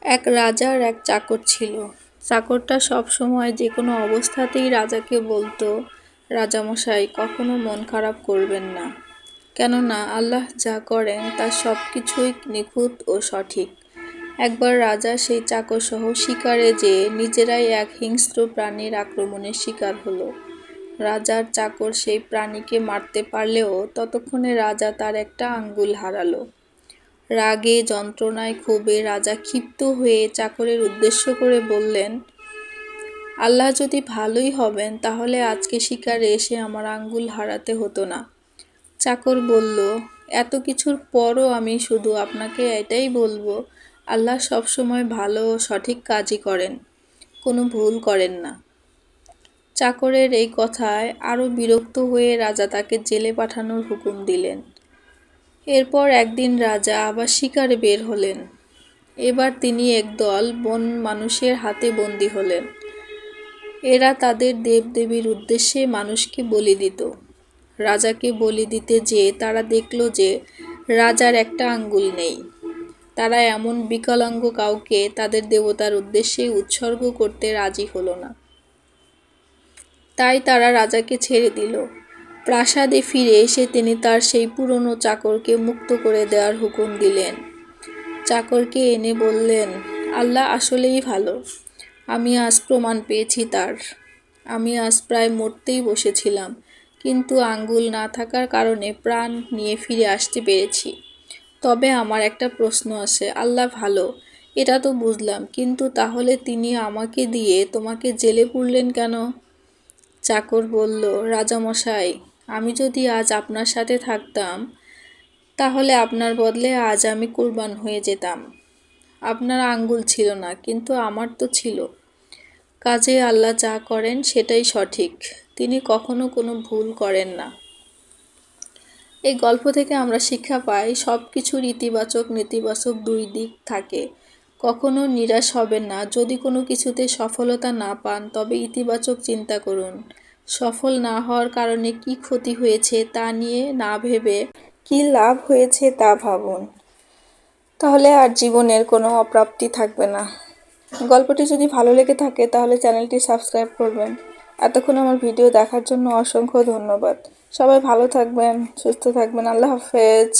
এক রাজার এক চাকর ছিল। চাকরটা সব সময় যে কোনো অবস্থাতেই রাজাকে বলতো, রাজামশাই কখনো মন খারাপ করবেন না, কেননা আল্লাহ যা করেন তার সব কিছুই নিখুঁত ও সঠিক। একবার রাজা সেই চাকর সহ শিকারে যেয়ে নিজেরাই এক হিংস্র প্রাণীর আক্রমণের শিকার হলো। রাজার চাকর সেই প্রাণীকে মারতে পারলেও ততক্ষণে রাজা তার একটা আঙ্গুল হারালো। রাগে যন্ত্রণায় ক্ষোভে রাজা ক্ষিপ্ত হয়ে চাকরের উদ্দেশ্য করে বললেন, আল্লাহ যদি ভালোই হবেন তাহলে আজকে শিকারে এসে আমার আঙ্গুল হারাতে হতো না। চাকর বলল, এত কিছুর পরও আমি শুধু আপনাকে এটাই বলবো, আল্লাহ সবসময় ভালো ও সঠিক কাজই করেন, কোনো ভুল করেন না। চাকরের এই কথায় আরো বিরক্ত হয়ে রাজা তাকে জেলে পাঠানোর হুকুম দিলেন। এরপর একদিন রাজা আবার শিকারে বের হলেন। এবার তিনি একদল বন মানুষের হাতে বন্দী হলেন। এরা তাদের দেবদেবীর উদ্দেশ্যে মানুষকে বলি দিত। রাজাকে বলি দিতে যেয়ে তারা দেখল যে রাজার একটা আঙ্গুল নেই। তারা এমন বিকলাঙ্গ কাউকে তাদের দেবতার উদ্দেশ্যে উৎসর্গ করতে রাজি হলো না। তাই তারা রাজাকে ছেড়ে দিল। প্রাসাদে ফিরে এসে তিনি তার সেই পুরনো চাকরকে মুক্ত করে দেওয়ার হুকুম দিলেন। চাকরকে এনে বললেন, আল্লাহ আসলেই ভালো, আমি আজ প্রমাণ পেয়েছি তার। আমি আজ প্রায় মরতেই বসেছিলাম, কিন্তু আঙ্গুল না থাকার কারণে প্রাণ নিয়ে ফিরে আসতে পেরেছি। তবে আমার একটা প্রশ্ন আছে, আল্লাহ ভালো এটা তো বুঝলাম, কিন্তু তাহলে তিনি আমাকে দিয়ে তোমাকে জেলে পুরলেন কেন? চাকর বলল, রাজামশাই, আমি যদি আজ আপনার সাথে থাকতাম তাহলে আপনার বদলে আজ আমি কুরবান হয়ে যেতাম। আপনার আঙ্গুল ছিল না, কিন্তু আমার তো ছিল। কাজেই আল্লাহ যা করেন সেটাই সঠিক, তিনি কখনো কোনো ভুল করেন না। এই গল্প থেকে আমরা শিক্ষা পাই, সব কিছুর ইতিবাচক নেতিবাচক দুই দিক থাকে। কখনো নিরাশ হবেন না। যদি কোনো কিছুতে সফলতা না পান তবে ইতিবাচক চিন্তা করুন। সফল না হওয়ার কারণে কি ক্ষতি হয়েছে তা নিয়ে না ভেবে কি লাভ হয়েছে তা ভাবুন। তাহলে আর জীবনের কোনো অপ্রাপ্তি থাকবে না। গল্পটি যদি ভালো লেগে থাকে তাহলে চ্যানেলটি সাবস্ক্রাইব করবেন। এতক্ষণ আমার ভিডিও দেখার জন্য অসংখ্য ধন্যবাদ। সবাই ভালো থাকবেন, সুস্থ থাকবেন। আল্লাহ হাফেজ।